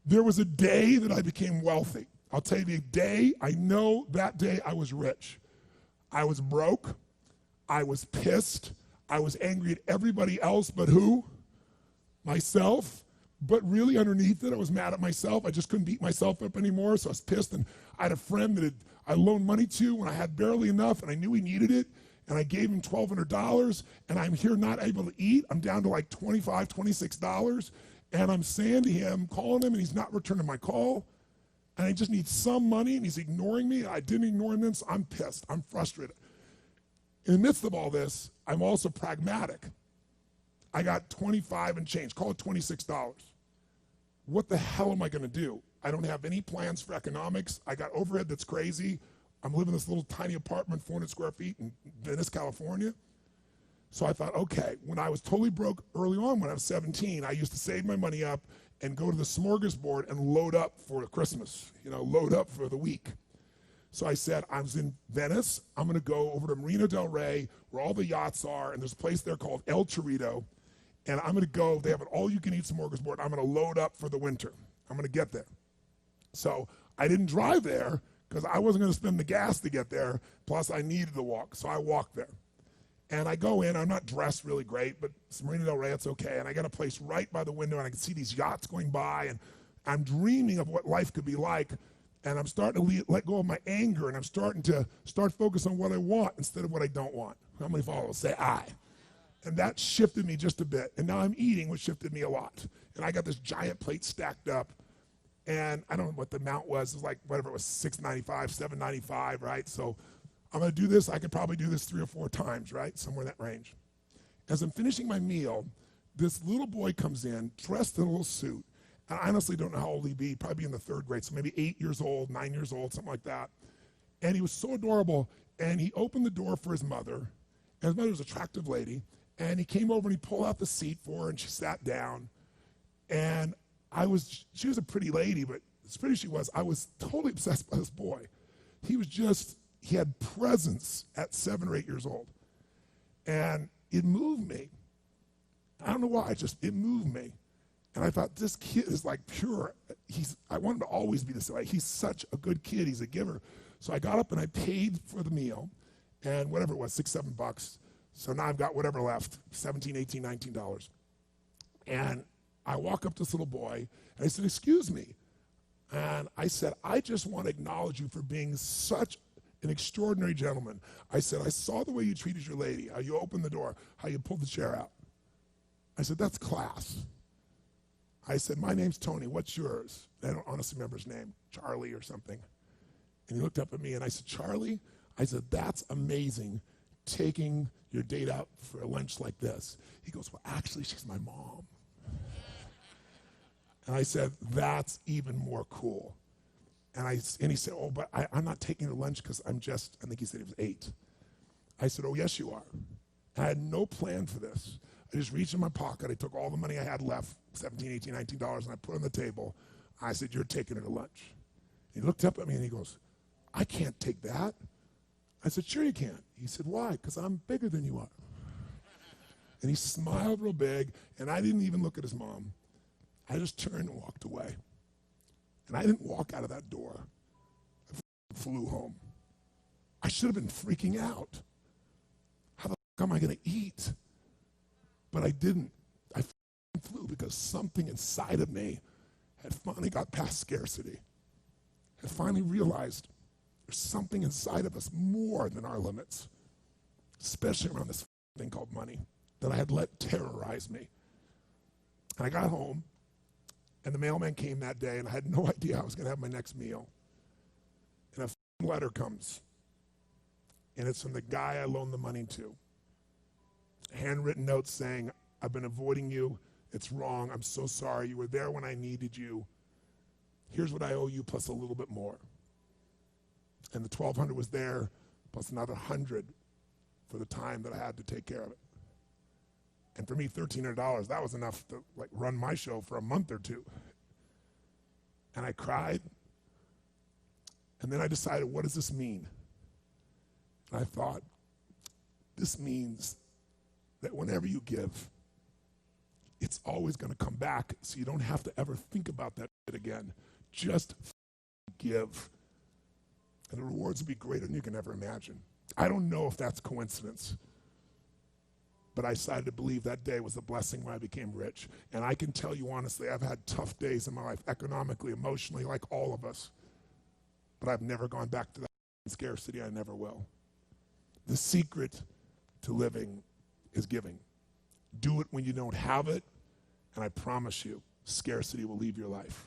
There was a day that I became wealthy. I'll tell you the day, I know that day I was rich. I was broke. I was pissed. I was angry at everybody else but who? Myself. But really underneath it, I was mad at myself. I just couldn't beat myself up anymore, so I was pissed. And I had a friend that I loaned money to when I had barely enough, and I knew he needed it. And I gave him $1,200, and I'm here not able to eat. I'm down to like $25, $26. And I'm saying to him, calling him, and he's not returning my call. And I just need some money, and he's ignoring me. I didn't ignore him then, so I'm pissed. I'm frustrated. In the midst of all this, I'm also pragmatic. I got 25 and change, call it $26. What the hell am I gonna do? I don't have any plans for economics. I got overhead that's crazy. I'm living in this little tiny apartment, 400 square feet in Venice, California. So I thought, okay, when I was totally broke early on when I was 17, I used to save my money up and go to the smorgasbord and load up for Christmas, load up for the week. So I said, I was in Venice, I'm gonna go over to Marina del Rey, where all the yachts are, and there's a place there called El Torito, and I'm gonna go, they have an all-you-can-eat smorgasbord, I'm gonna load up for the winter. I'm gonna get there. So I didn't drive there, because I wasn't gonna spend the gas to get there, plus I needed to walk, so I walked there. And I go in, I'm not dressed really great, but it's Marina del Rey, it's okay, and I got a place right by the window, and I can see these yachts going by, and I'm dreaming of what life could be like, and I'm starting to let go of my anger, and I'm starting to focus on what I want instead of what I don't want. How many followers say I? And that shifted me just a bit, and now I'm eating, which shifted me a lot. And I got this giant plate stacked up, and I don't know what the amount was. It was like, whatever, it was $6.95, $7.95, right? So I'm gonna do this, I could probably do this 3 or 4 times, right? Somewhere in that range. As I'm finishing my meal, this little boy comes in, dressed in a little suit. And I honestly don't know how old he'd be, probably in the 3rd grade, so maybe 8 years old, 9 years old, something like that. And he was so adorable, and he opened the door for his mother, and his mother was an attractive lady, and he came over and he pulled out the seat for her, and she sat down. And she was a pretty lady, but as pretty as she was, I was totally obsessed by this boy. He had presence at 7 or 8 years old. And it moved me. I don't know why, it moved me. And I thought, this kid is like pure. I want him to always be this way. He's such a good kid, he's a giver. So I got up and I paid for the meal, and whatever it was, $6, $7. So now I've got whatever left, $17, $18, $19. And I walk up to this little boy, and I said, excuse me. And I said, I just want to acknowledge you for being such an extraordinary gentleman. I said, I saw the way you treated your lady, how you opened the door, how you pulled the chair out. I said, that's class. I said, my name's Tony, what's yours? I don't honestly remember his name, Charlie or something. And he looked up at me and I said, Charlie? I said, that's amazing, taking your date out for a lunch like this. He goes, well, actually, she's my mom. And I said, that's even more cool. And he said, oh, but I'm not taking her lunch because I think he said he was 8. I said, oh, yes, you are. I had no plan for this. I just reached in my pocket. I took all the money I had left, $17, $18, $19, and I put it on the table. I said, you're taking her to lunch. He looked up at me and he goes, I can't take that. I said, sure you can. He said, why? Because I'm bigger than you are. And he smiled real big, and I didn't even look at his mom. I just turned and walked away. And I didn't walk out of that door. I flew home. I should have been freaking out. How the am I going to eat? But I didn't. I flew because something inside of me had finally got past scarcity. Had finally realized there's something inside of us more than our limits, especially around this thing called money that I had let terrorize me. And I got home, and the mailman came that day, and I had no idea I was going to have my next meal. And a letter comes, and it's from the guy I loaned the money to. A handwritten note saying, I've been avoiding you. It's wrong. I'm so sorry. You were there when I needed you. Here's what I owe you plus a little bit more. And the $1,200 was there plus another $100 for the time that I had to take care of it. And for me, $1,300, that was enough to run my show for a month or two. And I cried. And then I decided, what does this mean? And I thought, this means that whenever you give, it's always going to come back, so you don't have to ever think about that again. Just give. And the rewards will be greater than you can ever imagine. I don't know if that's coincidence, but I decided to believe that day was a blessing when I became rich. And I can tell you honestly, I've had tough days in my life, economically, emotionally, like all of us. But I've never gone back to that scarcity. I never will. The secret to living is giving. Do it when you don't have it, and I promise you, scarcity will leave your life.